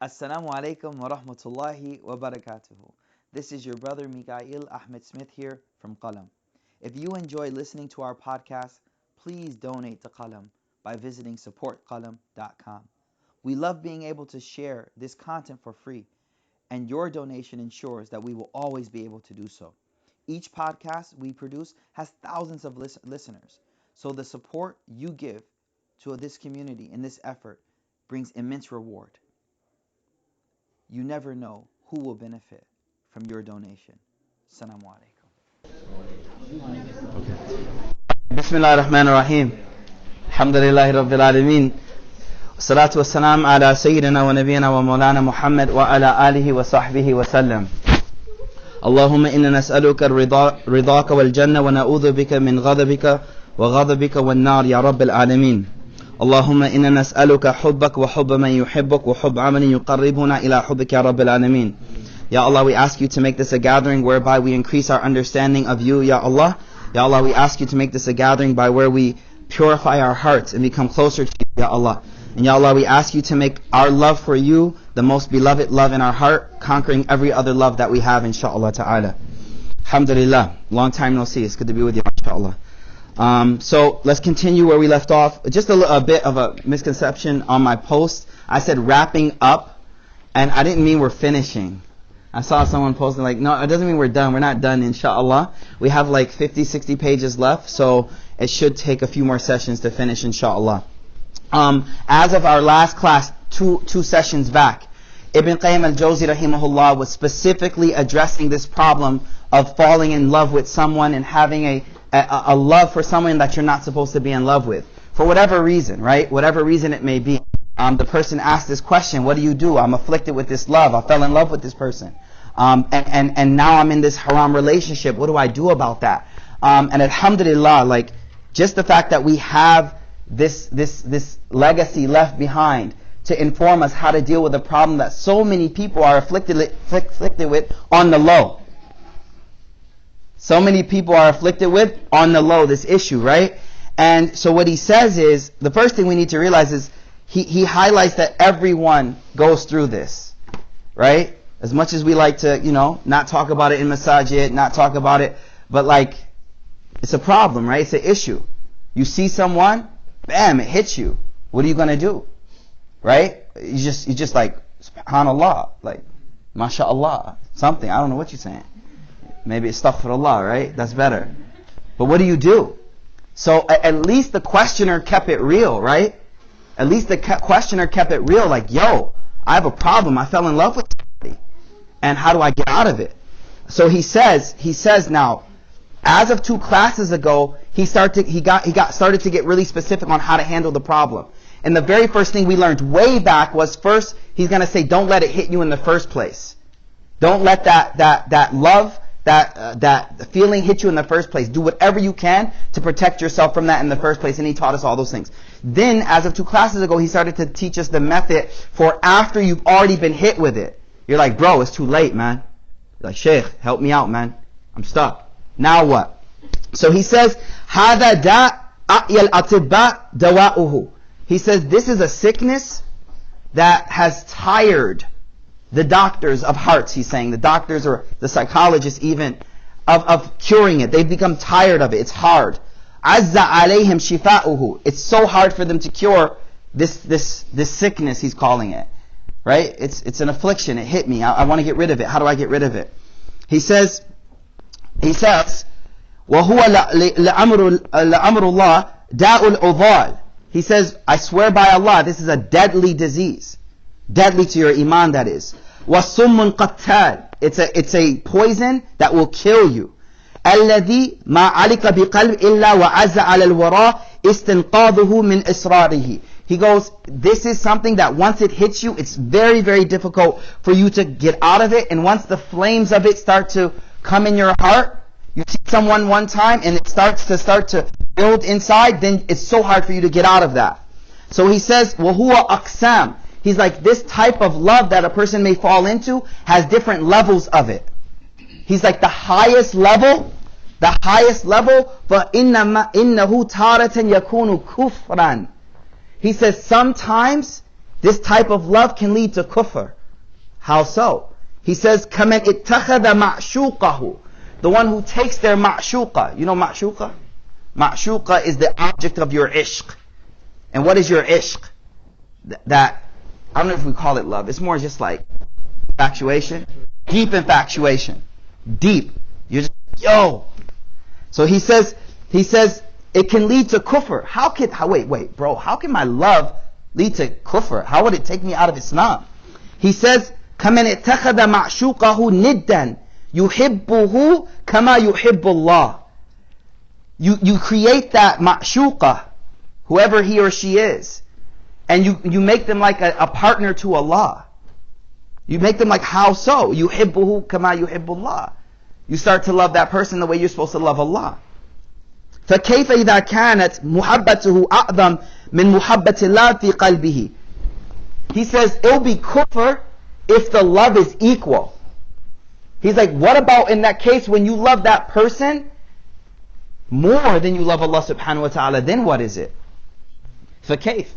Assalamu alaikum wa rahmatullahi wa barakatuhu. This is your brother Mikael Ahmed Smith here from Qalam. If you enjoy listening to our podcast, please donate to Qalam by visiting supportqalam.com. We love being able to share this content for free, and your donation ensures that we will always be able to do so. Each podcast we produce has thousands of listeners, so the support you give to this community in this effort brings immense reward. You never know who will benefit from your donation. Assalamu alaikum. بسم الله الرحمن الرحيم الحمد لله رب العالمين والصلاة والسلام على سيدنا ونبينا ومولانا محمد وعلى آله وصحبه وسلم اللهم إنا نسألك رضاك والجنة ونعوذ بك من غضبك وغضبك والنار يا رب العالمين اللهم إنا نسألك حبك وحب من يحبك وحب عمل يقربنا إلى حبك يا رب العالمين. Ya Allah, we ask you to make this a gathering whereby we increase our understanding of you, Ya Allah. Ya Allah, we ask you to make this a gathering by where we purify our hearts and become closer to you, Ya Allah. And Ya Allah, we ask you to make our love for you the most beloved love in our heart, conquering every other love that we have, inshaAllah ta'ala. Alhamdulillah, long time no see. It's good to be with you, inshaAllah. So let's continue where we left off. Just a bit of a misconception on my post. I said wrapping up, and I didn't mean we're finishing. I saw someone posting like, no, it doesn't mean we're done. We're not done, inshallah. We have like 50, 60 pages left, so it should take a few more sessions to finish, inshallah. As of our last class, two sessions back, Ibn Qayyim al-Jawzi rahimahullah was specifically addressing this problem of falling in love with someone and having a love for someone that you're not supposed to be in love with. For whatever reason, right? Whatever reason it may be. The person asked this question, what do you do? I'm afflicted with this love. I fell in love with this person. And now I'm in this haram relationship. What do I do about that? And alhamdulillah, like, just the fact that we have this legacy left behind to inform us how to deal with a problem that so many people are afflicted with on the low. So many people are afflicted with on the low, this issue, right? And so what he says is, the first thing we need to realize is, he highlights that everyone goes through this, right? As much as we like to, not talk about it in masajid, not talk about it, but like, it's a problem, right? It's an issue. You see someone, bam, it hits you. What are you going to do? Right? You just like, subhanallah, like, mashallah, something. I don't know what you're saying. Maybe astaghfirullah, right? That's better. But what do you do? So at least the questioner kept it real, right? At least the questioner kept it real, like, yo, I have a problem. I fell in love with somebody. And how do I get out of it? So he says now, as of 2 classes ago, he started to get really specific on how to handle the problem. And the very first thing we learned way back was, first, he's going to say, don't let it hit you in the first place. Don't let that love, that feeling hit you in the first place. Do whatever you can to protect yourself from that in the first place. And he taught us all those things. Then, as of 2 classes ago, he started to teach us the method for after you've already been hit with it. You're like, bro, it's too late, man. You're like, Sheikh, help me out, man. I'm stuck. Now what? So he says, هَذَا دَاء أَعْيَ الْأَطِبَّاء دَوَاؤُهُ. He says, this is a sickness that has tired the doctors of hearts, he's saying. The doctors or the psychologists even, of curing it. They've become tired of it. It's hard. عَزَّ عَلَيْهِمْ شِفَاؤُهُ. It's so hard for them to cure this sickness, he's calling it. Right? It's an affliction. It hit me. I want to get rid of it. How do I get rid of it? He says, وَهُوَ لَأَمْرُ اللَّهِ دَاءُ الْعُضَالِ. He says, I swear by Allah, this is a deadly disease. Deadly to your iman, that is. وَالصُّمٌّ قَتَّالِ. It's a poison that will kill you. الَّذِي مَا عَلِكَ بِقَلْبِ إِلَّا وَعَزَّ عَلَى الْوَرَاءِ إِسْتِنْقَاذُهُ مِنْ إِسْرَارِهِ. He goes, this is something that once it hits you, it's very, very difficult for you to get out of it. And once the flames of it start to come in your heart, you see someone one time and it starts to build inside, then it's so hard for you to get out of that. So he says, وَهُوَ أَقْسَامٌ. He's like, this type of love that a person may fall into has different levels of it. He's like, the highest level, فَإِنَّهُ تَارَةً يَكُونُ كُفْرًا. He says sometimes this type of love can lead to kufr. How so? He says, كَمَنْ اتَّخَذَ مَعْشُوقَهُ, the one who takes their ma'shuqa. You know ma'shuqa? Ma'shuqa is the object of your ishq. And what is your ishq? That, I don't know if we call it love. It's more just like infatuation. Deep infatuation. Deep. You're just, yo. So he says, it can lead to kufr. Wait, bro, how can my love lead to kufr? How would it take me out of Islam? He says, كَمَنْ اتَّخَذَ مَعْشُوقَهُ نِدًّا يُحِبُّهُ كَمَا يُحِبُّ اللَّهِ. You create that ma'shuqa, whoever he or she is, and you make them like a partner to Allah. You make them like, how so? يُحِبُّهُ كَمَا يُحِبُّ اللَّهِ. You start to love that person the way you're supposed to love Allah. فَكَيْفَ إِذَا كَانَتْ مُحَبَّتُهُ أَعْظَمْ مِنْ مُحَبَّةِ اللَّهِ فِي قَلْبِهِ. He says, it'll be kufr if the love is equal. He's like, what about in that case when you love that person more than you love Allah subhanahu wa ta'ala, then what is it? فَكَيْفَ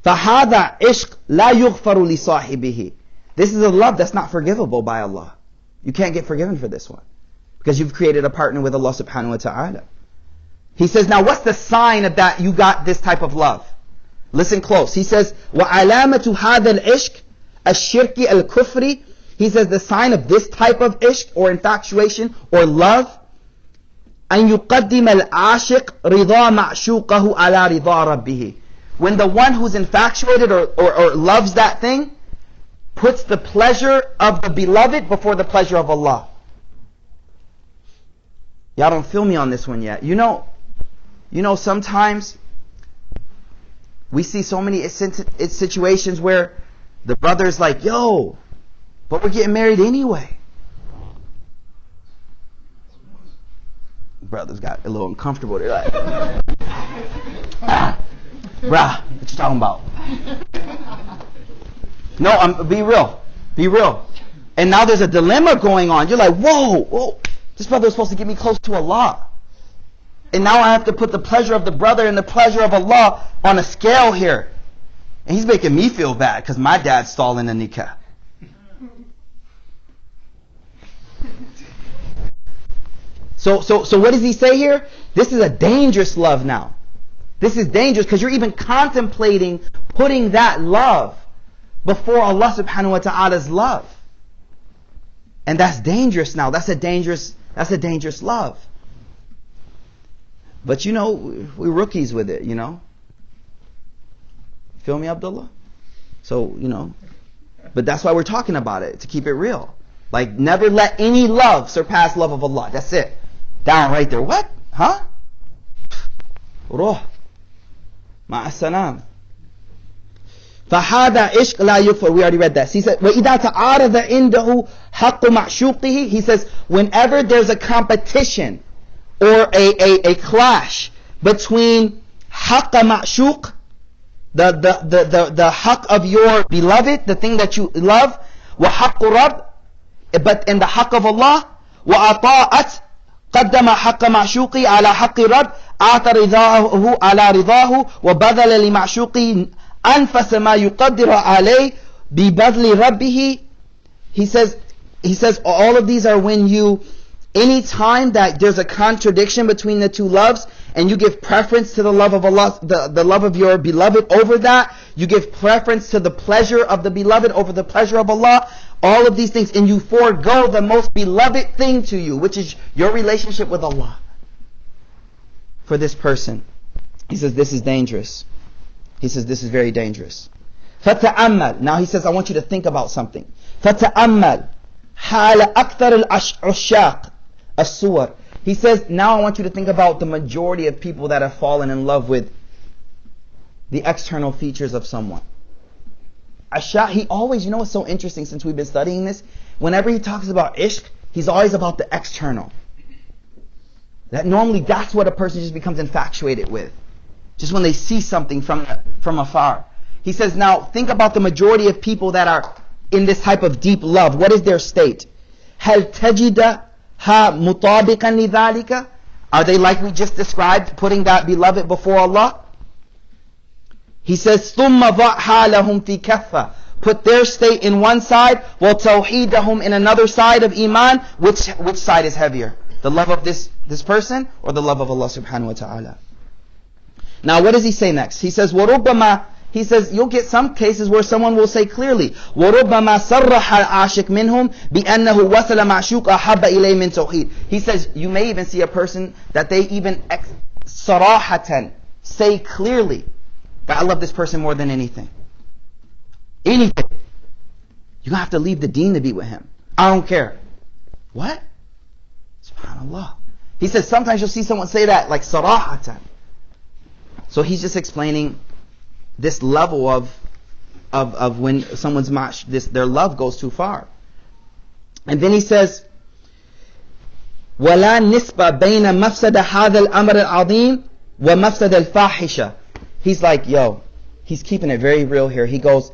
فَهَذَا عِشْقٌ لَا يُغْفَرُ لِصَاحِبِهِ. This is a love that's not forgivable by Allah. You can't get forgiven for this one, because you've created a partner with Allah subhanahu wa ta'ala. He says, now what's the sign of that you got this type of love? Listen close. He says, وَعَلَامَةُ هَذَا الْعِشْقِ الشِّرْكِ الْكُفْرِ. He says the sign of this type of ishq or infatuation or love, أَن يُقَدِّمَ الْعَاشِقِ رِضَى مَعْشُوقَهُ عَلَى رِضَى رَبِّهِ. When the one who's infatuated or loves that thing puts the pleasure of the beloved before the pleasure of Allah. Y'all don't feel me on this one yet. You know, sometimes we see so many situations where the brother's like, yo, but we're getting married anyway. Brothers got a little uncomfortable. They're like, bruh, what you talking about? No, be real. Be real. And now there's a dilemma going on. You're like, whoa, this brother was supposed to get me close to Allah. And now I have to put the pleasure of the brother and the pleasure of Allah on a scale here. And he's making me feel bad because my dad's stalling the nikah. So what does he say here? This is a dangerous love now. This is dangerous because you're even contemplating putting that love before Allah subhanahu wa ta'ala's love. And that's dangerous now. That's a dangerous love. But we're rookies with it, Feel me, Abdullah? So, but that's why we're talking about it, to keep it real. Like, never let any love surpass love of Allah. That's it. Down right there. What? Huh? Ruh. Ma'as-salam. فَهَذَا عِشْقٌ لَا يُغْفَرُ. We already read that. He said, وَإِذَا تَعَارَضَ عِنْدَهُ حَقُّ مَعْشُوقِهِ. He says, whenever there's a competition or a clash between haqq ma'shuq, the haqq of your beloved, the thing that you love, wa haqq rabb, but in the haqq of Allah, wa ata'at قدم حق معشوقي على حق رب أعطى رضاه على رضاه وبذل لمعشوقي أنفس ما يقدر عليه ببذل ربه. He says all of these are when any time that there's a contradiction between the two loves and you give preference to the love of Allah, the love of your beloved over that, you give preference to the pleasure of the beloved over the pleasure of Allah, all of these things, and you forego the most beloved thing to you, which is your relationship with Allah, for this person. He says this is dangerous. He says this is very dangerous. فَتَأَمَّلْ. Now he says, I want you to think about something. فَتَأَمَّلْ حَالَ أَكْثَرِ الْعُشَّاقِ الصُّوَرِ. He says, now I want you to think about the majority of people that have fallen in love with the external features of someone. He always, what's so interesting since we've been studying this? Whenever he talks about ishq, he's always about the external. That's what a person just becomes infatuated with. Just when they see something from afar. He says, now think about the majority of people that are in this type of deep love. What is their state? هل تجدها مطابقا لذلك? Are they like we just described, putting that beloved before Allah? He says, ثُمَّ ضَعْ حَالَهُمْ فِي كَفَّةٍ. Put their state in one side, وَتَوْحِيدَهُمْ in another side of Iman. Which side is heavier? The love of this person or the love of Allah subhanahu wa ta'ala? Now what does he say next? He says, وَرُبَّمَا, he says, you'll get some cases where someone will say clearly, وَرُبَّمَا صَرَّحَ الْعَاشِقْ مِنْهُمْ بِأَنَّهُ وَصَلَ مَعْشُوقَ أَحَبَّ إِلَيْهِ مِنْ تَوْحِيد. He says, you may even see a person that they even صَرَاحَةً say clearly, but I love this person more than anything. Anything. You're going to have to leave the deen to be with him. I don't care. What? SubhanAllah. He says sometimes you'll see someone say that like sarahatan. So he's just explaining this level of when someone's their love goes too far. And then he says, وَلَا نِسْبَ بَيْنَ مَفْسَدَ هَذَا الْأَمْرِ الْعَظِيمِ وَمَفْسَدَ الْفَاحِشَةِ. He's like, he's keeping it very real here. He goes,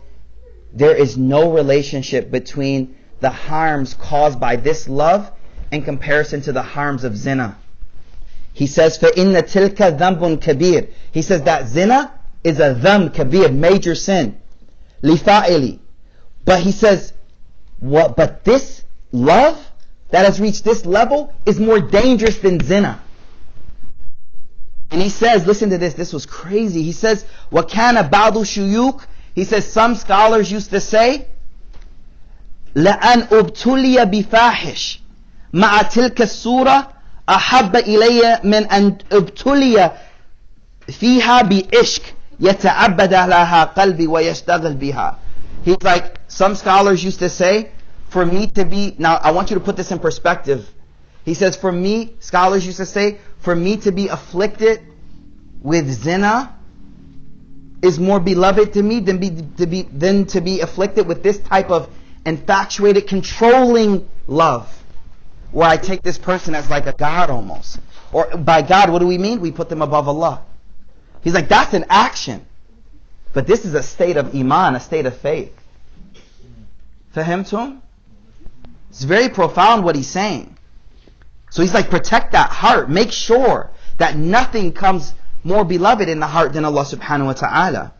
there is no relationship between the harms caused by this love in comparison to the harms of zina. He says, فَإِنَّ تِلْكَ ذَنْبٌ كَبِيرٌ. He says that zina is a dhanb kabir, major sin. لِفَائِلِ. But he says, but this love that has reached this level is more dangerous than zina. And he says, listen to this was crazy. He says, وَكَانَ بَعْضُ شُيُوخ. He says, some scholars used to say, لَأَنْ أُبْتُلِيَ بِفَاحِشٍ مَعَ تِلْكَ السُّورَةِ أَحَبَّ إِلَيَّ مِنْ أَنْ أُبْتُلِيَ فِيهَا بِإِشْكٍ يَتَعَبَّدَ لَهَا قَلْبِي وَيَشْتَغِلْ بِهَا. He's like, some scholars used to say, for me to be, now I want you to put this in perspective. He says, for me, scholars used to say, for me to be afflicted with zina is more beloved to me than to be afflicted with this type of infatuated, controlling love, where I take this person as like a god almost. Or by God, what do we mean? We put them above Allah. He's like, that's an action, but this is a state of iman, a state of faith. Fahimtum? It's very profound what he's saying. So he's like, protect that heart. Make sure that nothing comes more beloved in the heart than Allah subhanahu wa ta'ala.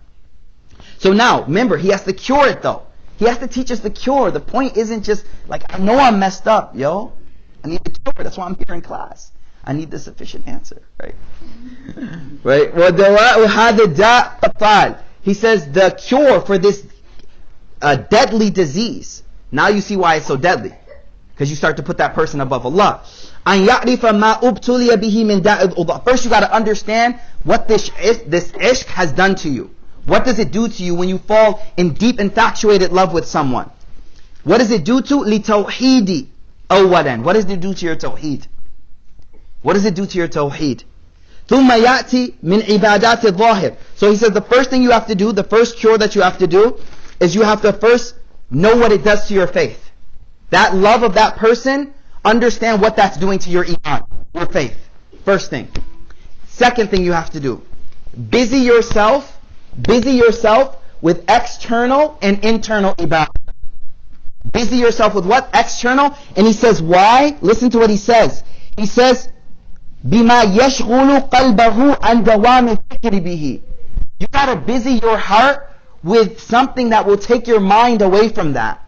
So now, remember, he has to cure it though. He has to teach us the cure. The point isn't just like, I know I'm messed up, yo. I need the cure. That's why I'm here in class. I need the sufficient answer, right? Right? He says the cure for this deadly disease. Now you see why it's so deadly. Because you start to put that person above Allah. First you got to understand what this ishq has done to you. What does it do to you when you fall in deep infatuated love with someone? What does it do to لِتَوْحِيدِ أَوَّلًا? What does it do to your tawheed? What does it do to your tawheed? ثُمَّ يَأْتِي مِنْ عِبَادَاتِ الظَّاهِرِ. So he says the first thing you have to do, the first cure that you have to do, is you have to first know what it does to your faith. That love of that person, understand what that's doing to your iman, your faith. First thing. Second thing you have to do, busy yourself with external and internal ibadah. Busy yourself with what? External. And he says, why? Listen to what he says. He says, بِمَا يَشْغُلُ قَلْبَهُ عَنْ دَوَامِ الفِكْرِ بِهِ. You gotta busy your heart with something that will take your mind away from that.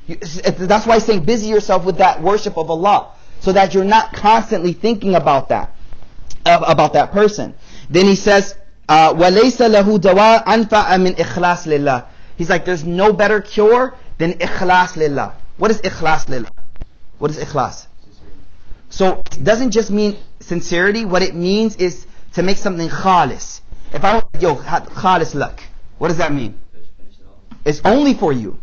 That's why he's saying busy yourself with that worship of Allah, so that you're not constantly thinking about that person. Then he says, وَلَيْسَ لَهُ دَوَاء أَنْفَعَ مِنْ إِخْلَاصِ لِلَّهِ. He's like, there's no better cure than ikhlas lillah. What is ikhlas lillah? What is ikhlas? So it doesn't just mean sincerity. What it means is to make something khalis. If I want, khalis lak, what does that mean? It's only for you.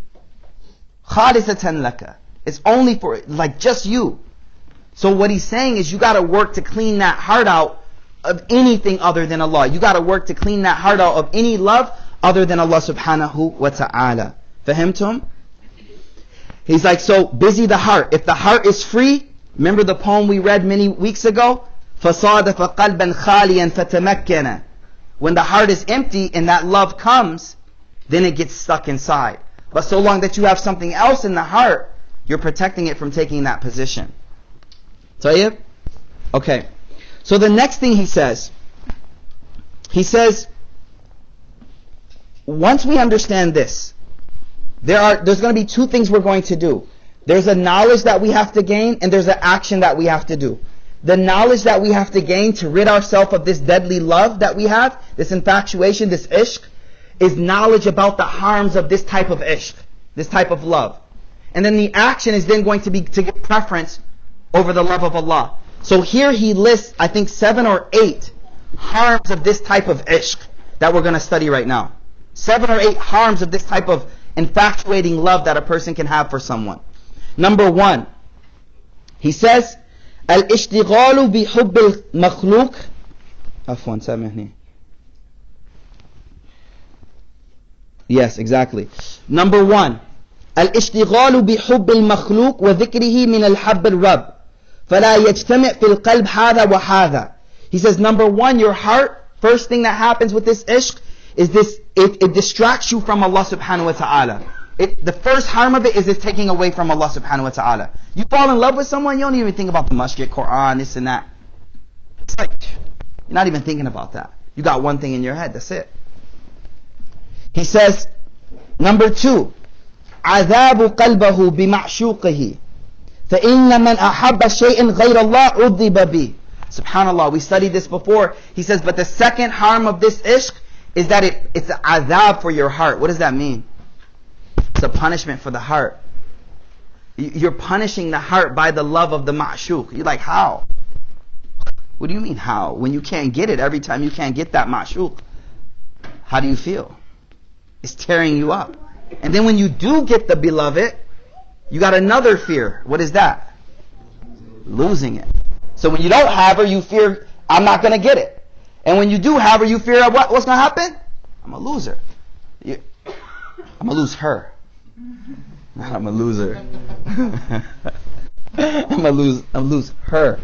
Khalisatan laka. It's only for, like, just you. So what he's saying is you got to work to clean that heart out of anything other than Allah. You got to work to clean that heart out of any love other than Allah subhanahu wa ta'ala. Fahimtum? He's like, so busy the heart. If the heart is free, remember the poem we read many weeks ago? فَصَادَفَ قَلْبًا خَالِيًا فَتَمَكَّنَ. When the heart is empty and that love comes, then it gets stuck inside. But so long that you have something else in the heart, you're protecting it from taking that position. Tayyib? Okay. So the next thing he says, once we understand this, there's going to be two things we're going to do. There's a knowledge that we have to gain, and there's an action that we have to do. The knowledge that we have to gain to rid ourselves of this deadly love that we have, this infatuation, this ishq, is knowledge about the harms of this type of ishq, this type of love. And then the action is then going to be to give preference over the love of Allah. So here he lists, I think, 7 or 8 harms of this type of ishq that we're going to study right now. 7 or 8 harms of this type of infatuating love that a person can have for someone. Number 1, he says, al-ishtighalu bi-hubb al-makhluq. Afwan, samahni. Yes, exactly. Number 1, al-ishtighalu bi-hubb al-makhluq wa dhikrihi min al-habb al-rabb. فلا يجتمع في القلب هذا وهذا. He says, number 1, your heart, first thing that happens with this ishq is this, it distracts you from Allah subhanahu wa ta'ala. The first harm of it is it's taking away from Allah subhanahu wa ta'ala. You fall in love with someone, you don't even think about the masjid, Quran, this and that. It's like, you're not even thinking about that. You got one thing in your head, that's it. He says, number 2, عذاب قلبه بمعشوقه فإن من أحب شيئا غير الله عذب به. Subhanallah, we studied this before. He says, but the second harm of this ishq is that it's an adhab for your heart. What does that mean? It's a punishment for the heart. You're punishing the heart by the love of the ma'shuq. You're like, how? What do you mean how? When you can't get it, every time you can't get that ma'shuq, how do you feel? It's tearing you up. And then when you do get the beloved, you got another fear. What is that? Losing it. So when you don't have her, you fear, I'm not going to get it. And when you do have her, you fear, what's going to happen? I'm a loser. I'm going to lose her. I'm a loser. I'm going to lose her.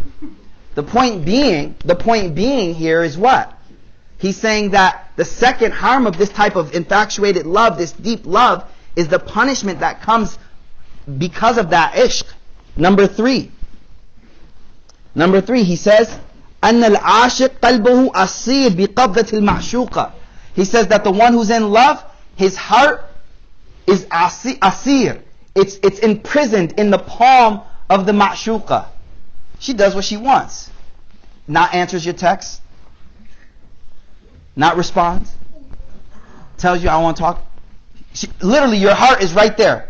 The point being here is what? He's saying that the second harm of this type of infatuated love, this deep love, is the punishment that comes because of that ishq. Number 3, he says, أن العاشق قلبه أسير بقبضة المعشوقة. He says that the one who's in love, his heart is asir. It's imprisoned in the palm of the ma'shuqa. She does what she wants. Not answers your text. Not responds. Tells you, I want to talk. Literally, your heart is right there.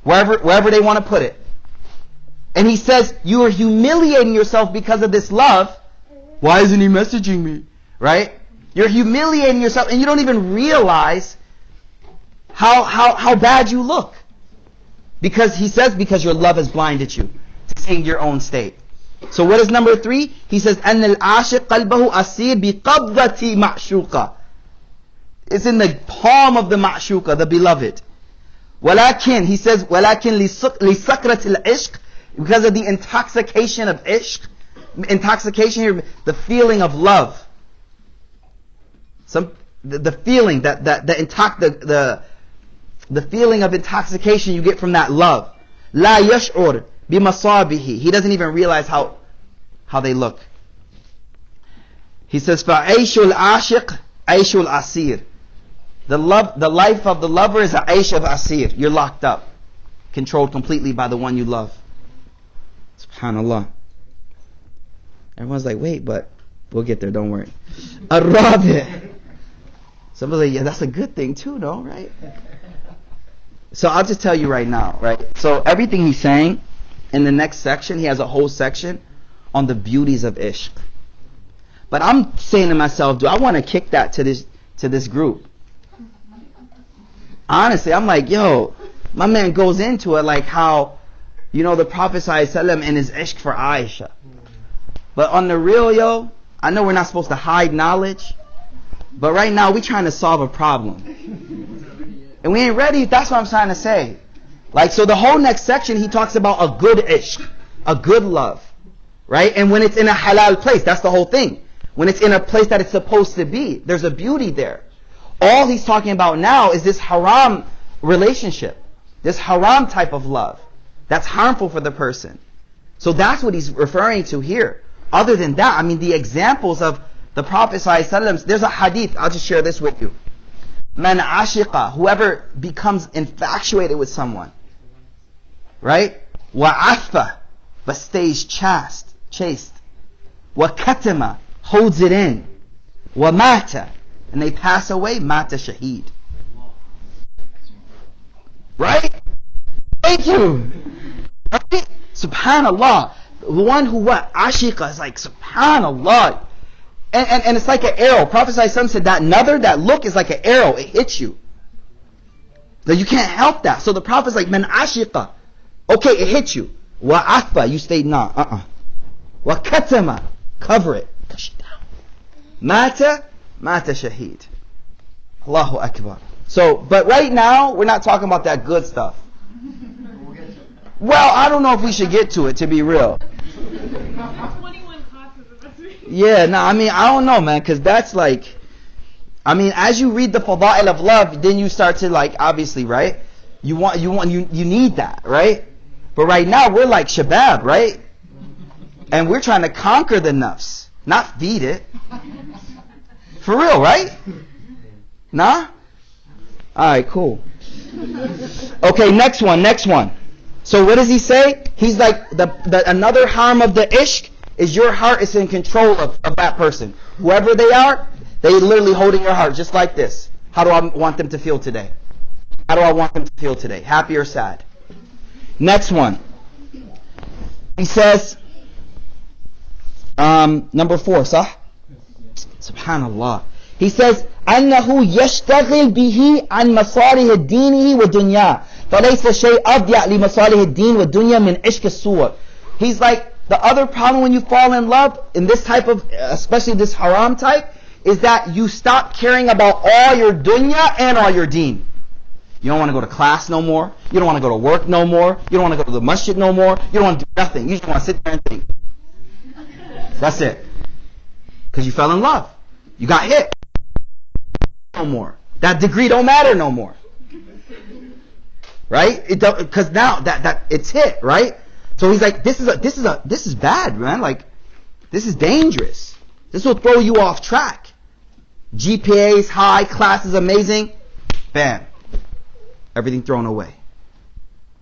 Wherever they want to put it. And he says, you are humiliating yourself because of this love. Why isn't he messaging me? Right? You're humiliating yourself and you don't even realize how bad you look. Because he says, because your love has blinded you to seeing your own state. So what is number 3? He says, أَنَّ الْعَاشِقْ قَلْبَهُ أَسِيرٌ بِقَبْضَةِ مَعْشُوقَةٍ. It's in the palm of the ma'shuqa, the beloved. وَلَكِنْ, he says, وَلَكِنْ لِسَكْرَةِ الْعِشْقِ, because of the intoxication of ishq. Intoxication here, the feeling of love. The feeling the feeling of intoxication you get from that love. لا يشعر بمصابه. He doesn't even realize how they look. He says, فَعَيْشُ الْعَاشِقِ عَيْشُ الْأَسِيرِ. The life of the lover is a aish of asir. You're locked up, controlled completely by the one you love. SubhanAllah. Everyone's like, wait, but we'll get there, don't worry. Ar-Rabi'. Somebody's like, yeah, that's a good thing too, no? Right? So I'll just tell you right now, right? So everything he's saying, in the next section, he has a whole section on the beauties of ishq. But I'm saying to myself, do I want to kick that to this group? Honestly, I'm like, yo, my man goes into it like how, the Prophet ﷺ and his ishq for Aisha. But on the real, yo, I know we're not supposed to hide knowledge, but right now we're trying to solve a problem. And we ain't ready, that's what I'm trying to say. Like, so the whole next section, he talks about a good ishq, a good love, right? And when it's in a halal place, that's the whole thing. When it's in a place that it's supposed to be, there's a beauty there. All he's talking about now is this haram relationship, this haram type of love that's harmful for the person. So that's what he's referring to here. Other than that, the examples of the Prophet ﷺ, there's a hadith, I'll just share this with you. Man ashiqa, whoever becomes infatuated with someone. Right? Wa affa, but stays chaste. Wa katama, holds it in. Wa mata, and they pass away, mata shaheed. Right? Thank you. Right? Subhanallah. The one who ashiqa is like, subhanallah. And it's like an arrow. Prophet ﷺ said that look is like an arrow. It hits you. So you can't help that. So the Prophet's like, man ashiqa. Okay, it hits you. Wa afa, you stay nah. Wa katama, cover it. Push it down. Mata shaheed. Allahu Akbar. So, but right now, we're not talking about that good stuff. Well, I don't know if we should get to it, to be real. 21 classes of us. Yeah, no, I mean, I don't know, man, because that's like, I mean, as you read the fada'il of love, then you start to like, obviously, right? You need that, right? But right now, we're like shabab, right? And we're trying to conquer the nafs, not feed it. For real, right? Nah? Alright, cool. Okay, next one. So what does he say? He's like, the another harm of the ishq is your heart is in control of that person. Whoever they are, they literally holding your heart just like this. How do I want them to feel today? How do I want them to feel today? Happy or sad? Next one. He says, number 4, sah? Subhanallah. He says, أنه يشتغل به عن مصالح دينه ودنياه فليس شيء أضيع لمصالح الدين والدنيا من عشق الصور. He's like, the other problem when you fall in love, in this type of, especially this haram type, is that you stop caring about all your dunya and all your deen. You don't want to go to class no more. You don't want to go to work no more. You don't want to go to the masjid no more. You don't want to do nothing. You just want to sit there and think. That's it. Because you fell in love. You got hit. No more. That degree don't matter no more. Right? It don't, because now that it's hit, right? So he's like, this is bad, man. Like, this is dangerous. This will throw you off track. GPA is high, class is amazing. Bam. Everything thrown away.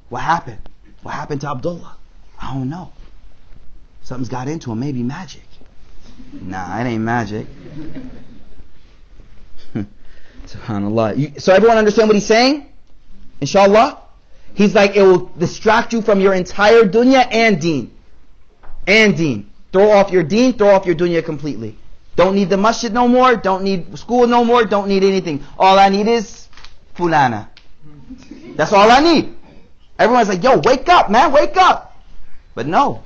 What happened? What happened to Abdullah? I don't know. Something's got into him. Maybe magic. Nah, it ain't magic. SubhanAllah. So everyone understand what he's saying? Inshallah? He's like, it will distract you from your entire dunya and deen. And deen. Throw off your deen, throw off your dunya completely. Don't need the masjid no more, don't need school no more, don't need anything. All I need is fulana. That's all I need. Everyone's like, yo, wake up, man, wake up. But no.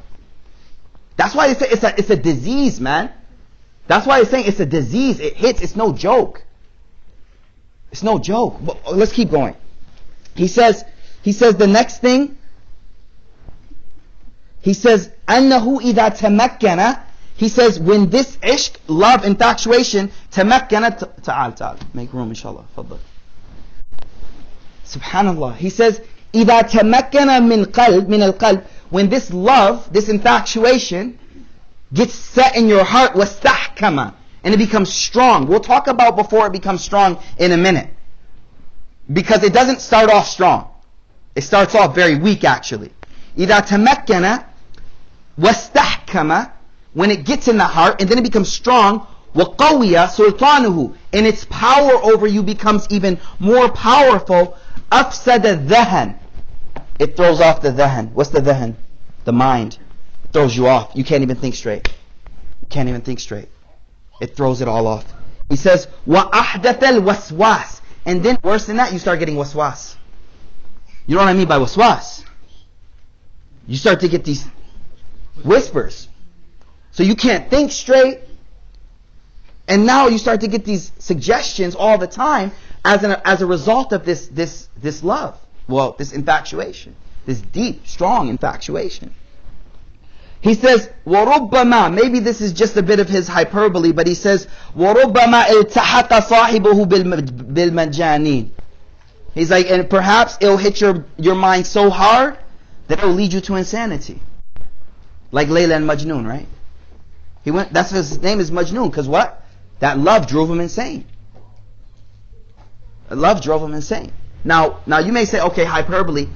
That's why it's a disease, man. That's why it's saying it's a disease. It hits, it's no joke. It's no joke. But let's keep going. He says the next thing. He says, أنه إذا تمكن. He says, when this ishq, love, infatuation, تمكن. تعال. Make room, inshallah. فضل. Subhanallah. He says, إذا تمكن من القلب. When this love, this infatuation, gets set in your heart, واستحكم. And it becomes strong. We'll talk about before it becomes strong in a minute. Because it doesn't start off strong. It starts off very weak actually. إذا تمكن واستحكم. When it gets in the heart and then it becomes strong, وقوي سلطانه. And its power over you becomes even more powerful. أفسد الذهن. It throws off the dhahan. What's the dhahan? The mind. It throws you off. You can't even think straight. You can't even think straight. It throws it all off. He says, وَأَحْدَثَ الْوَسْوَاسِ. And then worse than that, you start getting waswas. You know what I mean by waswas? You start to get these whispers. So you can't think straight. And now you start to get these suggestions all the time as a result of this love. Well, this infatuation. This deep, strong infatuation. He says, وَرُبَّمَا. Maybe this is just a bit of his hyperbole, but he says, وَرُبَّمَا الْتَحَقَ صَاحِبُهُ بِالْمَجَانِينَ. He's like, and perhaps it'll hit your mind so hard that it'll lead you to insanity. Like Layla and Majnun, right? That's his name is Majnun, because what? That love drove him insane. Love drove him insane. Now you may say, okay, hyperbole.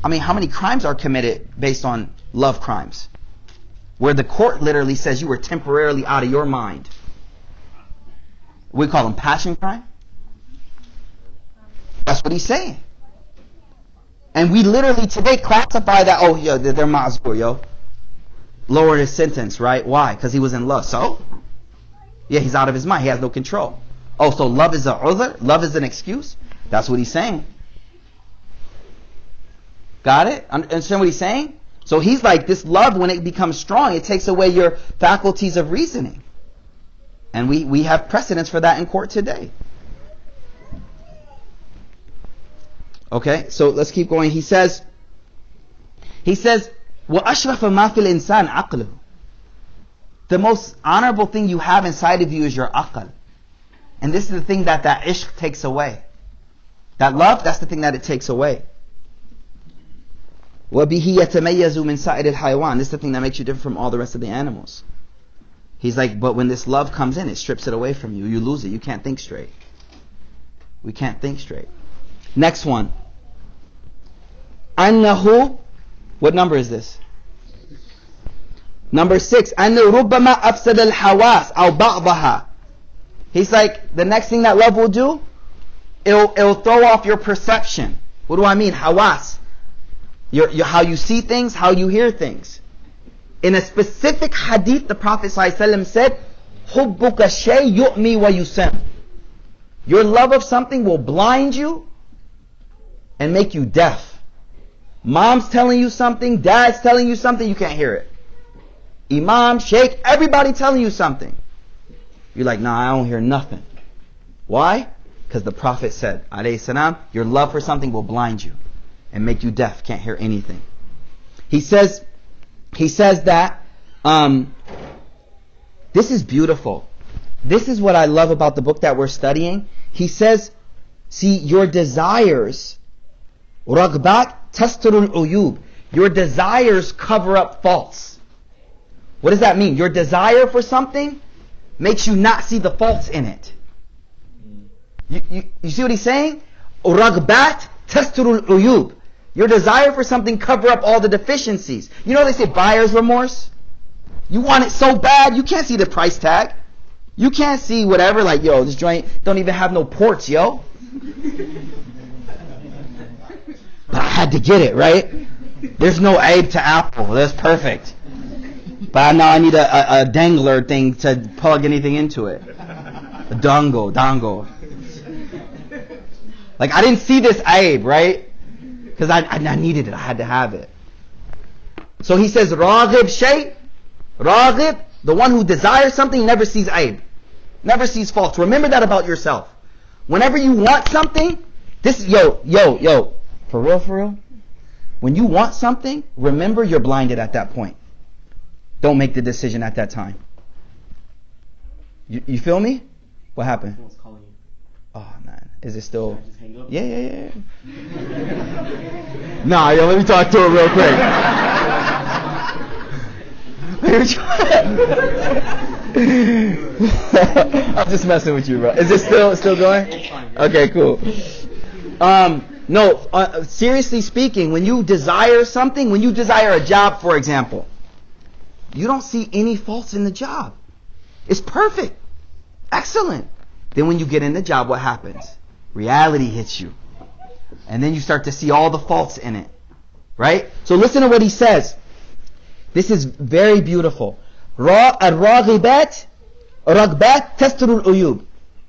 I mean, how many crimes are committed based on love crimes? Where the court literally says you were temporarily out of your mind. We call them passion crime. That's what he's saying. And we literally today classify that, oh, yo, they're ma'zur, yo. Lower his sentence, right? Why? Because he was in love. So? Yeah, he's out of his mind. He has no control. Oh, so love is a udhr? Love is an excuse? That's what he's saying. Got it? Understand what he's saying? So he's like, this love, when it becomes strong, it takes away your faculties of reasoning. And we have precedents for that in court today. Okay, so let's keep going. He says, وَأَشْرَفَ مَا فِي الْإِنسَانِ عَقْلُهُ. The most honorable thing you have inside of you is your aql. And this is the thing that ishq takes away. That love, that's the thing that it takes away. وَبِهِ يَتَمَيَّزُ مِنْ سَائِرِ الْحَيْوَانِ. This is the thing that makes you different from all the rest of the animals. He's like, but when this love comes in, it strips it away from you. You lose it. You can't think straight. We can't think straight. Next one. أَنَّهُ. What number is this? Number 6. أَنَّهُ رُبَّمَا أَفْسَدَ الْحَوَاسِ أَوْ بَعْضَهَا. He's like, the next thing that love will do, it'll throw off your perception. What do I mean? Hawas. Your how you see things, how you hear things. In a specific hadith, the Prophet ﷺ said, حُبُّكَ شَيْء يُؤْمِي وَيُسَمْ. Your love of something will blind you and make you deaf. Mom's telling you something, dad's telling you something, you can't hear it. Imam, sheikh, everybody telling you something. You're like, nah, I don't hear nothing. Why? Because the Prophet said, alayhi salam, your love for something will blind you and make you deaf, can't hear anything. He says that, this is beautiful. This is what I love about the book that we're studying. He says, see, your desires, رغبات تستر العيوب. Your desires cover up faults. What does that mean? Your desire for something makes you not see the faults in it. You see what he's saying? رغبات تستر العيوب. Your desire for something cover up all the deficiencies. You know they say buyer's remorse? You want it so bad, you can't see the price tag. You can't see whatever, like, yo, this joint don't even have no ports, yo. But I had to get it, right? There's no aid to Apple. That's perfect. But now I need a dangler thing to plug anything into it. A dongle. Like, I didn't see this aib, right? Because I needed it. I had to have it. So he says, Raghib shay. Raghib, the one who desires something, never sees aib. Never sees faults. Remember that about yourself. Whenever you want something, yo, for real, when you want something, remember you're blinded at that point. Don't make the decision at that time. You feel me? What happened? Someone's calling you. Oh man, is it still? Just hang up? Yeah. Nah, yo, let me talk to her real quick. I'm just messing with you, bro. Is it still going? Okay, cool. No, seriously speaking, when you desire something, when you desire a job, for example, you don't see any faults in the job. It's perfect. Excellent. Then when you get in the job, what happens? Reality hits you. And then you start to see all the faults in it. Right? So listen to what he says. This is very beautiful. الراغبات رغبات تستر العيوب.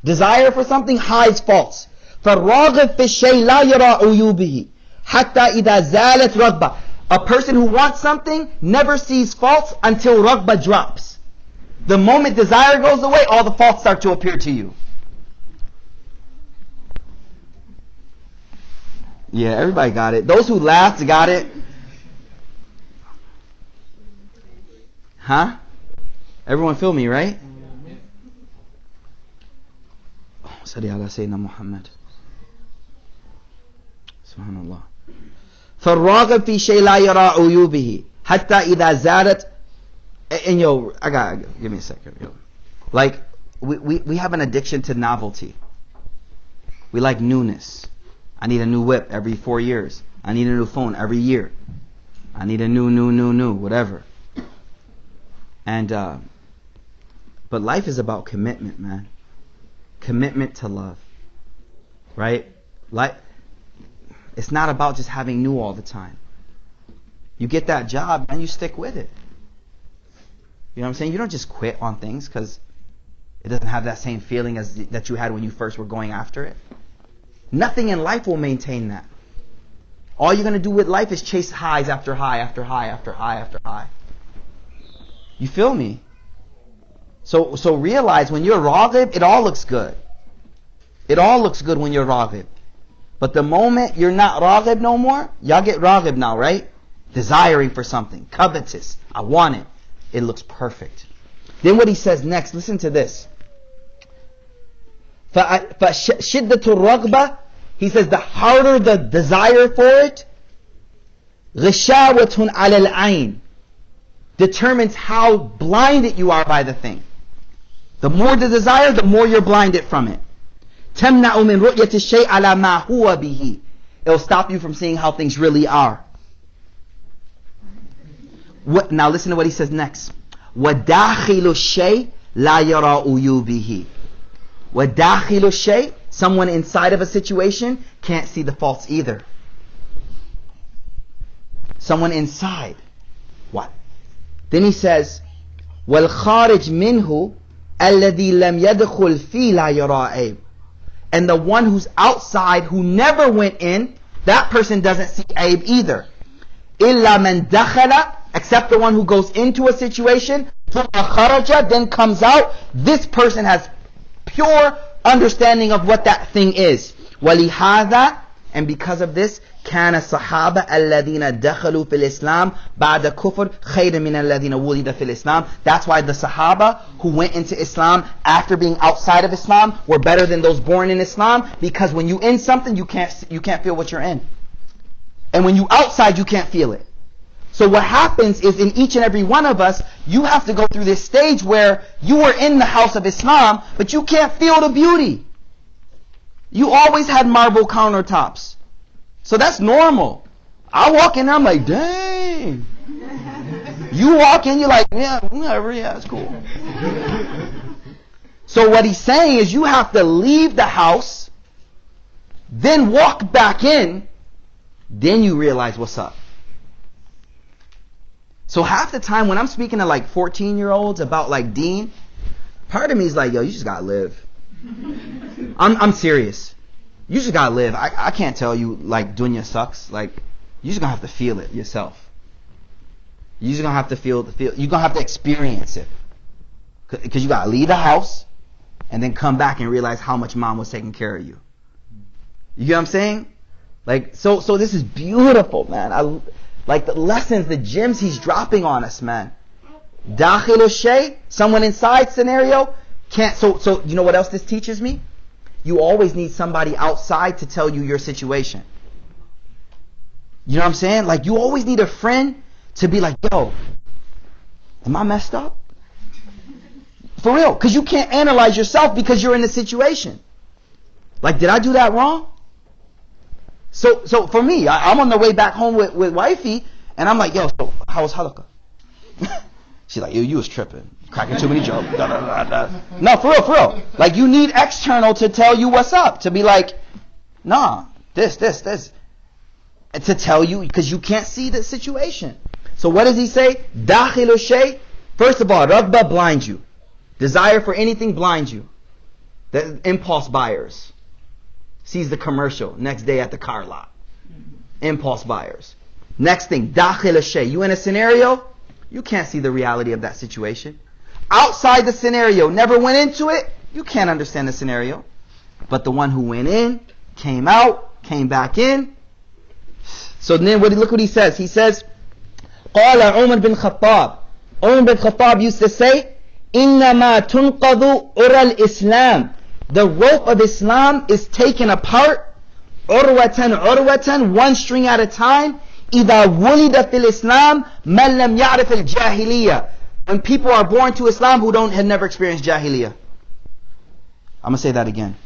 Desire for something hides faults. فالراغب في الشيء لا يرى عيوبه حتى إذا زالت رغبة. A person who wants something never sees faults until ragba drops. The moment desire goes away, all the faults start to appear to you. Yeah, everybody got it. Those who laughed got it. Huh? Everyone feel me, right? Oh, Salli ala Sayyidina Muhammad. Subhanallah. فالراغب في شيء لا يرى عيوبه حتى إذا زادت. And yo, give me a second, yo. Like, we have an addiction to novelty. We like newness. I need a new whip every 4 years. I need a new phone every year. I need a new, whatever. And, but life is about commitment, man. Commitment to love. Right? It's not about just having new all the time. You get that job and you stick with it. You know what I'm saying? You don't just quit on things because it doesn't have that same feeling as that you had when you first were going after it. Nothing in life will maintain that. All you're going to do with life is chase highs after high after high after high after high. You feel me? So realize when you're raghib, it all looks good. It all looks good when you're raghib. But the moment you're not raghib no more, y'all get raghib now, right? Desiring for something, covetous. I want it. It looks perfect. Then what he says next, listen to this. فَشِدَّةُ الرَّغْبَةِ, he says the harder the desire for it, غِشَاوَةٌ عَلَى الْعَيْنِ, determines how blinded you are by the thing. The more the desire, the more you're blinded from it. تَمْنَعُ مِنْ رُؤْيَةِ الشَّيْءِ عَلَى مَا هُوَ بِهِ, it'll stop you from seeing how things really are. Now listen to what he says next. وَدَاخِلُ الشَّيْءِ لَا يَرَى عُيُوبِهِ. وَدَاخِلُ الشَّيْء, someone inside of a situation can't see the faults either. Someone inside. What? Then he says, وَالْخَارِجْ مِنْهُ الَّذِي لَمْ يَدْخُلْ فِي لَا يَرَى عَيْبٍ. And the one who's outside, who never went in, that person doesn't see aib either. إِلَّا مَنْ دَخَلَ, except the one who goes into a situation, ثُمَّ خَرَجَ, then comes out. This person has pure understanding of what that thing is. وَلِهَذَا, and because of this, كَانَ الصَّحَابَةَ الَّذِينَ دَخَلُوا فِي الْإِسْلَامِ بَعْدَ كُفْرٍ خَيْرٍ مِنَ الَّذِينَ وُلِدَ فِي الْإِسْلَامِ. That's why the Sahaba who went into Islam after being outside of Islam were better than those born in Islam, because when you in something, you can't feel what you're in. And when you outside, you can't feel it. So what happens is, in each and every one of us, you have to go through this stage where you are in the house of Islam, but you can't feel the beauty. You always had marble countertops. So that's normal. I walk in there, I'm like, dang. You walk in, you're like, yeah, whatever, yeah, it's cool. So what he's saying is, you have to leave the house, then walk back in, then you realize what's up. So half the time when I'm speaking to like 14-year-olds about like deen, part of me is like, yo, you just gotta live. I'm serious. You just gotta live. I can't tell you like dunya sucks. Like, you just gonna have to feel it yourself. You just gonna have to feel you're gonna have to experience it. Because you gotta leave the house and then come back and realize how much mom was taking care of you. You get what I'm saying? Like, so this is beautiful, man. Like the lessons, the gems he's dropping on us, man. Dakhilu shay, someone inside scenario, can't. So you know what else this teaches me? You always need somebody outside to tell you your situation. You know what I'm saying? Like, you always need a friend to be like, yo, am I messed up? For real. Because you can't analyze yourself because you're in the situation. Like, did I do that wrong? So for me, I'm on the way back home with wifey, and I'm like, yo, so how was halakha? She's like, yo, you was tripping. Cracking too many jokes. Da, da, da, da. No, for real. Like, you need external to tell you what's up. To be like, nah, this. And to tell you, because you can't see the situation. So what does he say? Dakhilu shay. First of all, raghba blinds you. Desire for anything blinds you. The impulse buyers. Sees the commercial next day at the car lot. Impulse buyers. Next thing, dakhil shay. You in a scenario, you can't see the reality of that situation. Outside the scenario, never went into it, you can't understand the scenario. But the one who went in, came out, came back in. So then look what he says. He says, قال Umar bin Khattab. Umar bin Khattab used to say, إِنَّمَا تُنْقَضُ أُرَى الْإِسْلَامِ. The rope of Islam is taken apart, urwatan, one string at a time. إِذَا وُلِدَ فِي الْإِسْلَامِ مَنْ لَمْ يَعْرِفِ الْجَاهِلِيَّةِ. When people are born to Islam who had never experienced Jahiliyyah. I'm going to say that again.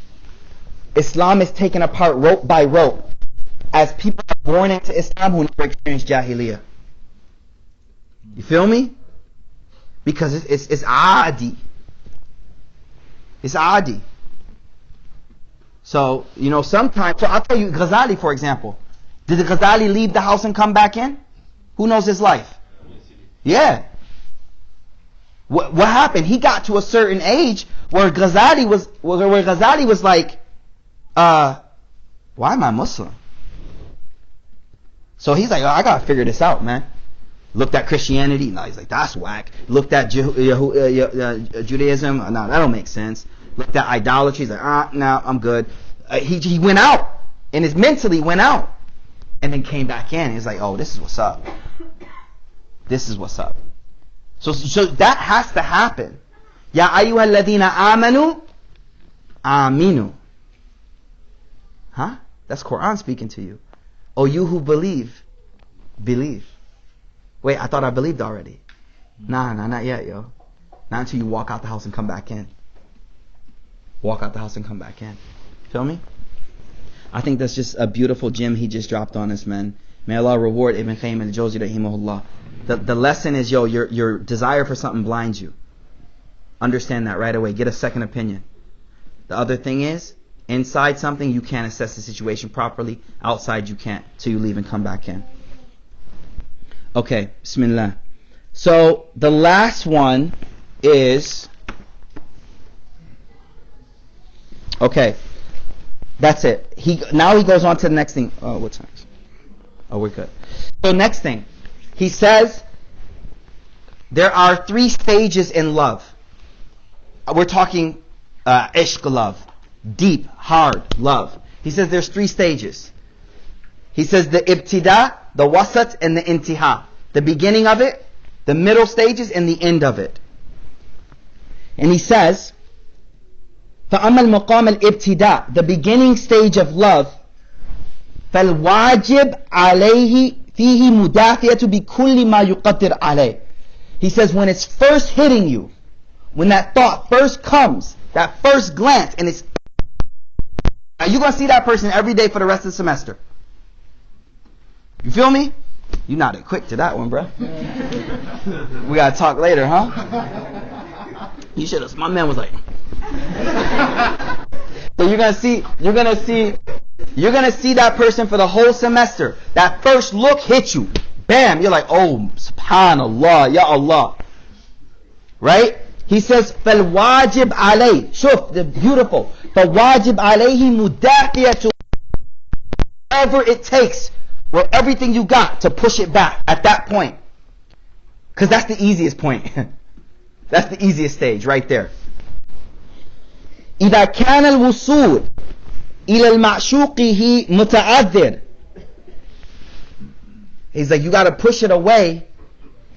Islam is taken apart rope by rope as people are born into Islam who never experienced Jahiliyyah. You feel me? Because it's adi. It's adi. So, sometimes, so I'll tell you, Ghazali, for example. Did the Ghazali leave the house and come back in? Who knows his life? Yeah. What happened? He got to a certain age where Ghazali was like, why am I Muslim? So he's like, I gotta figure this out, man. Looked at Christianity, no, he's like, that's whack. Looked at Judaism, no, that don't make sense. Looked at idolatry, he's like, no, I'm good. He went out, and his mentally went out, and then came back in. He's like, oh, this is what's up. This is what's up. So that has to happen. Ya ayyuhalladhina amanu, aminu. Huh? That's Quran speaking to you. Oh, you who believe, believe. Wait, I thought I believed already. Nah, not yet, yo. Not until you walk out the house and come back in. Walk out the house and come back in. Feel me? I think that's just a beautiful gem he just dropped on us, man. May Allah reward Ibn Qayyim al-Jawzi rahimahullah. The lesson is, your desire for something blinds you. Understand that right away. Get a second opinion. The other thing is, inside something you can't assess the situation properly. Outside you can't. Till you leave and come back in. Okay, Bismillah. So the last one is, okay, that's it. Now he goes on to the next thing. Oh, what's next? Oh, we're good. So next thing, he says there are 3 stages in love. We're talking ishq love, deep, hard love. He says there's 3 stages. He says the ibtida, the wasat, and the intiha. The beginning of it, the middle stages, and the end of it. And he says, فَأَمَّا الْمَقَامَ الْإِبْتِدَاء, the beginning stage of love, فَالْوَاجِبْ عَلَيْهِ فِيهِ مُدَافِيَةُ بِكُلِّ مَا يُقَدِّرْ عَلَيْهِ. He says when it's first hitting you, when that thought first comes, that first glance, and it's, now you're going to see that person every day for the rest of the semester. You feel me? You nodded quick to that one, bro. We gotta talk later, huh? You should have. My man was like. So you're gonna see that person for the whole semester. That first look hits you, bam. You're like, oh, subhanallah, ya Allah. Right? He says, فَالْوَاجِبْ عَلَيْهِ. Shuf, the beautiful. فَالْوَاجِبْ عَلَيْهِ مُدَافِيَةُ. Whatever it takes. Well, everything you got to push it back at that point. Because that's the easiest point. That's the easiest stage right there. إذا كان الوصول إلى المعشوق متعذر. He's like, you got to push it away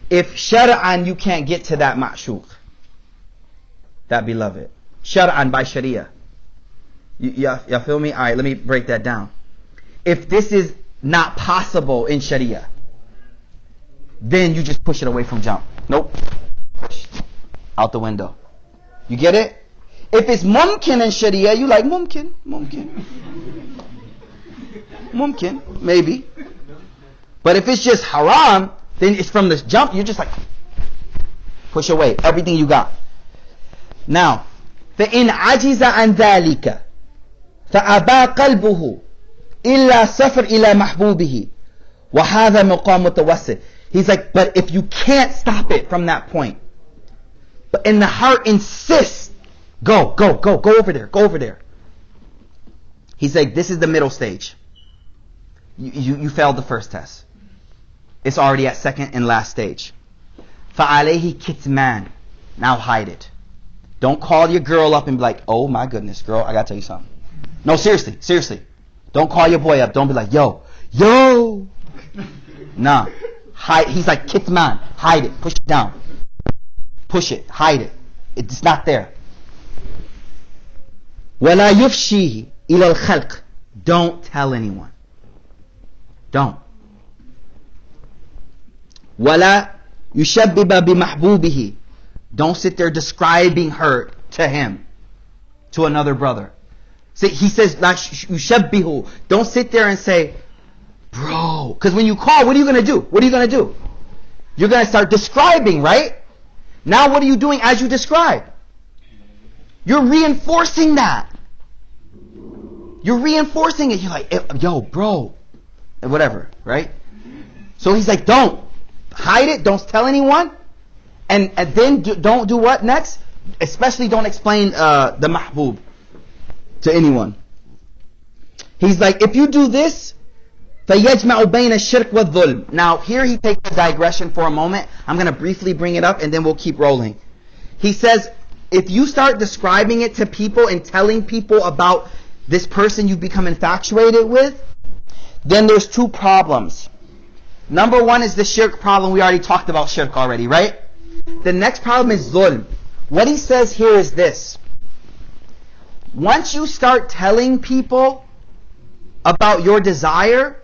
if shar'an you can't get to that ma'shuq. That beloved. Shar'an by sharia. Y'all feel me? Alright, let me break that down. If this is not possible in Sharia, then you just push it away from jump. Nope. Push. Out the window. You get it? If it's mumkin in Sharia, you like mumkin, maybe. But if it's just haram, then it's from this jump, you're just like, push away everything you got. Now, فَإِنْ عَجِزَ عَنْ ذَلِكَ فَأَبَى قَلْبُهُ إِلَّا سَفْرْ إِلَى مَحْبُوبِهِ وَهَذَا مُقَامُ مُتَوَسِّطٍ. He's like, but if you can't stop it from that point, but in the heart insists, go over there. He's like, this is the middle stage. You failed the first test. It's already at second and last stage. فَعَلَيْهِ كِتْمَانٍ. Now hide it. Don't call your girl up and be like, oh my goodness, girl, I gotta tell you something. No, seriously. Don't call your boy up. Don't be like, yo. Nah. Hide. He's like, kitman. Hide it. Push it down. Push it. Hide it. It's not there. وَلَا يُفْشِيهِ إِلَى الْخَلْقِ. Don't tell anyone. Don't. وَلَا يُشَبِّبَ بِمَحْبُوبِهِ. Don't sit there describing her to him, to another brother. See, he says, "La yushabbihu." Don't sit there and say, "Bro," because when you call, what are you going to do? What are you going to do? You're going to start describing, right? Now, what are you doing as you describe? You're reinforcing that. You're reinforcing it. You're like, "Yo, bro," and whatever, right? So he's like, "Don't hide it. Don't tell anyone." And then don't do what next? Especially don't explain the mahbub to anyone. He's like, if you do this, فَيَجْمَعُ بَيْنَ الشِّرْكِ وَالظُّلْمِ. Now here he takes a digression for a moment. I'm going to briefly bring it up and then we'll keep rolling. He says, if you start describing it to people and telling people about this person you've become infatuated with, then there's two problems. Number one is the shirk problem. We already talked about shirk already, right? The next problem is zulm. What he says here is this. Once you start telling people about your desire,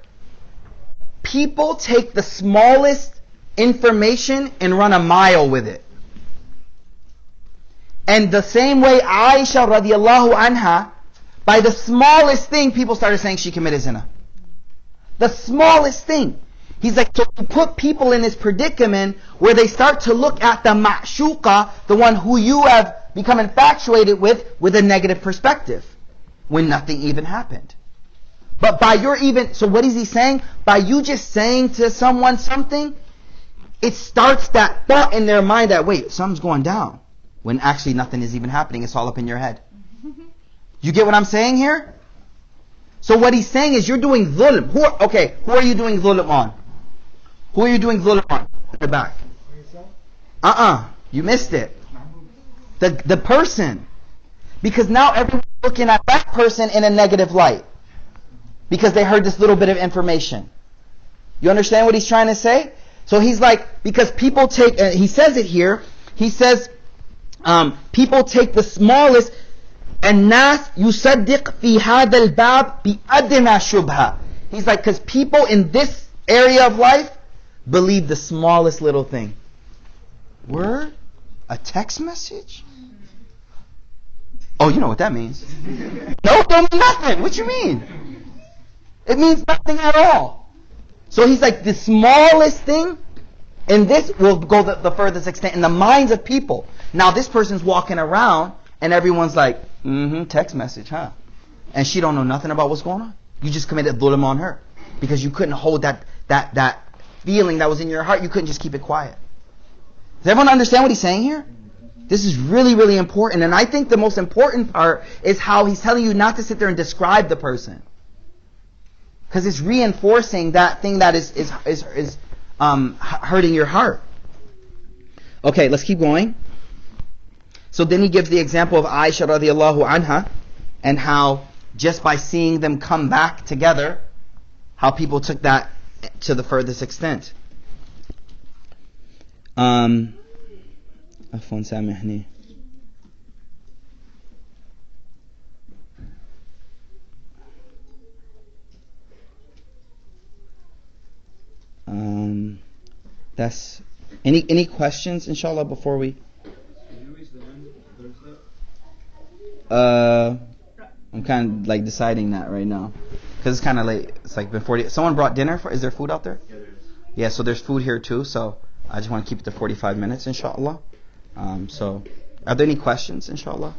people take the smallest information and run a mile with it. And the same way Aisha radiallahu anha, by the smallest thing, people started saying she committed zina. The smallest thing. He's like, to put people in this predicament where they start to look at the ma'shuqa, the one who you have become infatuated with a negative perspective, when nothing even happened. But by your so what is he saying? By you just saying to someone something, it starts that thought in their mind that, wait, something's going down, when actually nothing is even happening. It's all up in your head. You get what I'm saying here? So what he's saying is you're doing dhulm. Who are you doing dhulm on? Who are you doing dhulm on? In the back. You missed it. The person. Because now everyone's looking at that person in a negative light. Because they heard this little bit of information. You understand what he's trying to say? So he's like, because people take, he says it here, he says, people take the smallest, الناس يصدق في هذا الباب بأدنى شبهة. He's like, because people in this area of life believe the smallest little thing. Word? A text message? Oh, you know what that means. No, it don't mean nothing. What you mean? It means nothing at all. So he's like, the smallest thing, and this will go the furthest extent in the minds of people. Now this person's walking around, and everyone's like, text message, huh? And she don't know nothing about what's going on. You just committed dhulm on her. Because you couldn't hold that feeling that was in your heart. You couldn't just keep it quiet. Does everyone understand what he's saying here? This is really, really important. And I think the most important part is how he's telling you not to sit there and describe the person. Because it's reinforcing that thing that is hurting your heart. Okay, let's keep going. So then he gives the example of Aisha radiallahu anha, and how just by seeing them come back together, how people took that to the furthest extent. عفوا سامحني. That's any questions, inshallah, before we? I'm kind of like deciding that right now because it's kind of late. It's like been 40. Someone brought dinner. Is there food out there? Yeah, there is. Yeah, so there's food here too. So I just want to keep it to 45 minutes, inshallah. So are there any questions, inshallah?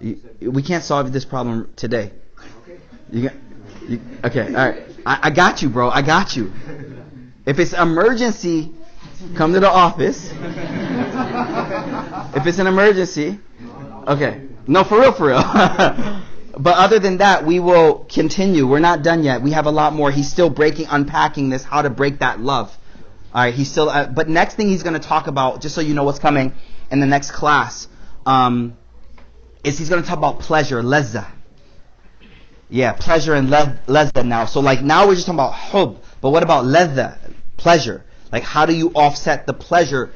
We can't solve this problem today. Okay. Okay. All right. I got you, bro. I got you. If it's emergency, come to the office. If it's an emergency, okay. No, for real. But other than that, we will continue. We're not done yet. We have a lot more. He's still unpacking this, how to break that love. All right. He's still. But next thing he's going to talk about, just so you know what's coming in the next class, is he's going to talk about pleasure, lezza. Yeah, pleasure and lezza now. So like now we're just talking about hub, but what about lezza, pleasure? Like how do you offset the pleasure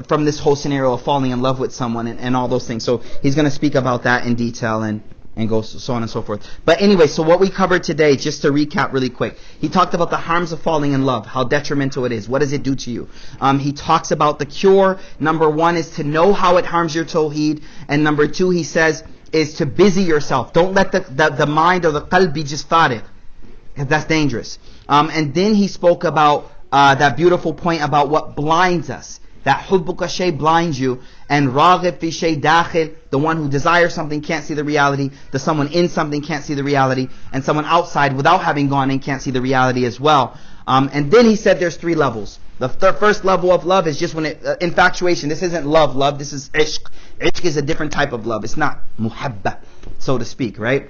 from this whole scenario of falling in love with someone and all those things? So he's going to speak about that in detail, and and go so on and so forth. But anyway, so what we covered today, just to recap really quick, he talked about the harms of falling in love, how detrimental it is. What does it do to you? He talks about the cure. Number one is to know how it harms your tawheed. And number two, he says, is to busy yourself. Don't let the mind or the qalb be just tariq. That's dangerous. And then he spoke about that beautiful point about what blinds us. That hubbuka shay blinds you, and raghib fi shay dakhil, the one who desires something can't see the reality, the someone in something can't see the reality, and someone outside without having gone in can't see the reality as well. And then he said there's three levels. The first level of love is just when infatuation. This isn't love, this is ishq. Ishq is a different type of love. It's not muhabba, so to speak, right?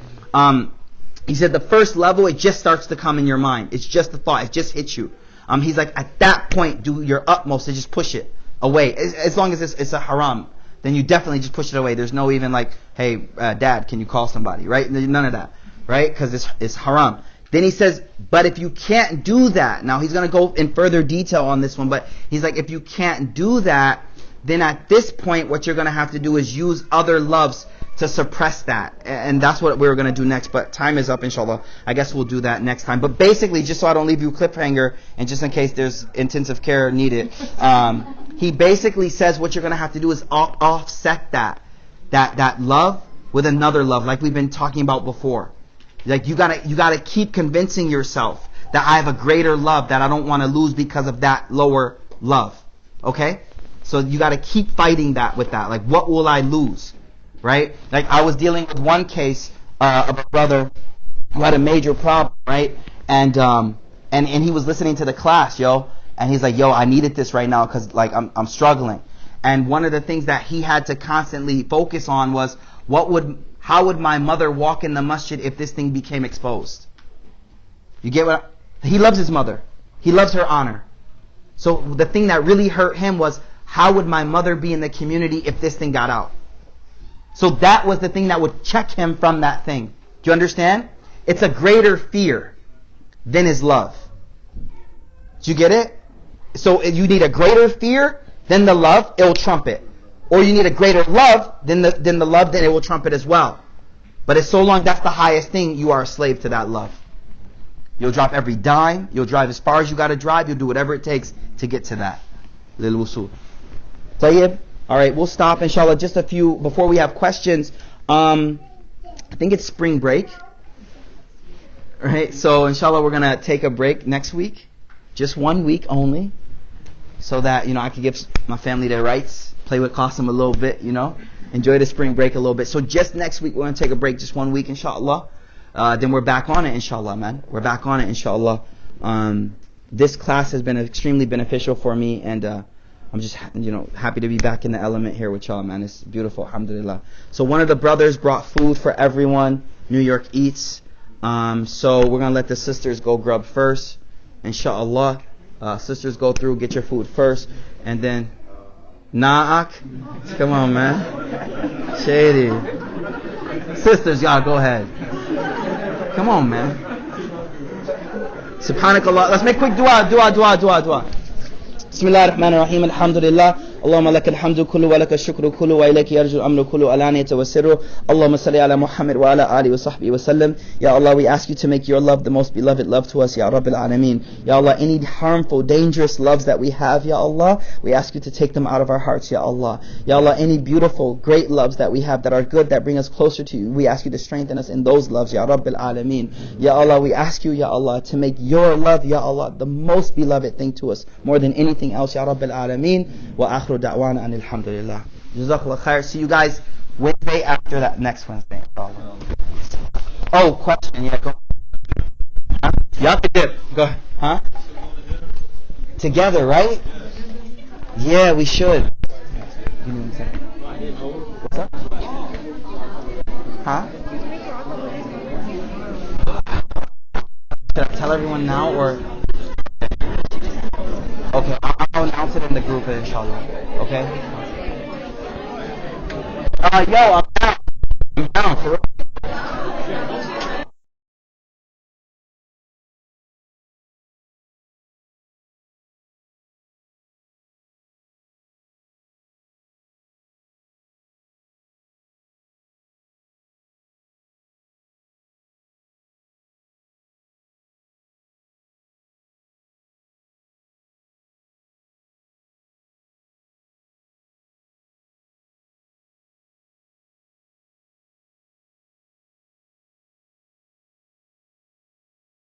He said the first level, it just starts to come in your mind. It's just a thought, it just hits you. He's like, at that point, do your utmost to just push it away. As long as it's a haram, then you definitely just push it away. There's no even like, hey, dad, can you call somebody, right? None of that, right? Because it's haram. Then he says, but if you can't do that, now he's going to go in further detail on this one, but he's like, if you can't do that, then at this point, what you're going to have to do is use other loves to suppress that. And that's what we're going to do next. But time is up, inshallah. I guess we'll do that next time. But basically, just so I don't leave you cliffhanger, and just in case there's intensive care needed, he basically says what you're going to have to do is offset that love with another love, like we've been talking about before. Like you gotta keep convincing yourself that I have a greater love that I don't want to lose because of that lower love. Okay? So you gotta keep fighting that with that. Like, what will I lose? Right? Like, I was dealing with one case of a brother who had a major problem, right? And he was listening to the class, and he's like, I needed this right now because like I'm struggling. And one of the things that he had to constantly focus on was how would my mother walk in the masjid if this thing became exposed? You get what? He loves his mother. He loves her honor. So the thing that really hurt him was, how would my mother be in the community if this thing got out? So that was the thing that would check him from that thing. Do you understand? It's a greater fear than his love. Do you get it? So you need a greater fear than the love, it will trump it. Or you need a greater love than the love, then it will trump it as well. But it's so long that's the highest thing, you are a slave to that love. You'll drop every dime, you'll drive as far as you got to drive, you'll do whatever it takes to get to that. Lil wusul. Tayyib? Alright, we'll stop inshallah. Just a few, before we have questions. I think it's spring break. Right, so inshallah we're going to take a break next week. Just 1 week only. So that, I can give my family their rights. Play with Qasim a little bit, Enjoy the spring break a little bit. So just next week we're going to take a break, just 1 week inshallah. Then we're back on it inshallah, man. We're back on it inshallah. This class has been extremely beneficial for me, and I'm just happy to be back in the element here with y'all, man. It's beautiful, alhamdulillah. So one of the brothers brought food for everyone. New York Eats. So we're going to let the sisters go grub first, inshallah. Sisters, go through, get your food first, and then Na'ak. Come on, man. Shady. Sisters, y'all go ahead. Come on, man. Subhanakallah. Let's make quick dua. Bismillah ar-Rahman ar-Rahim. Alhamdulillah. اللهم لك الحمد كله ولك الشكر كله وإليك يرجو الأمر كله علانية وسره اللهم صل على محمد وعلى آله وصحبه وسلم. Ya Allah, we ask you to make your love the most beloved love to us, Ya Rabbil Alameen. Ya Allah, any harmful, dangerous loves that we have, Ya Allah, we ask you to take them out of our hearts, Ya Allah. Ya Allah, any beautiful, great loves that we have that are good, that bring us closer to you, we ask you to strengthen us in those loves, Ya Rabbil Alameen. Ya Allah, we ask you, Ya Allah, to make your love, Ya Allah, the most beloved thing to us, more than anything else, Ya Rabbil Alameen. Wa akhiru da'wana and alhamdulillah. Jazakallah khair. See you guys Wednesday after that, next Wednesday. Oh, question. Yeah, go. Huh? Yup, it did. Go ahead. Huh? Together, right? Yeah, we should. Give me 1 second. What's up? Huh? Should I tell everyone now or? Okay, I'll announce it in the group, inshallah. Okay? Yo, I'm down. For real.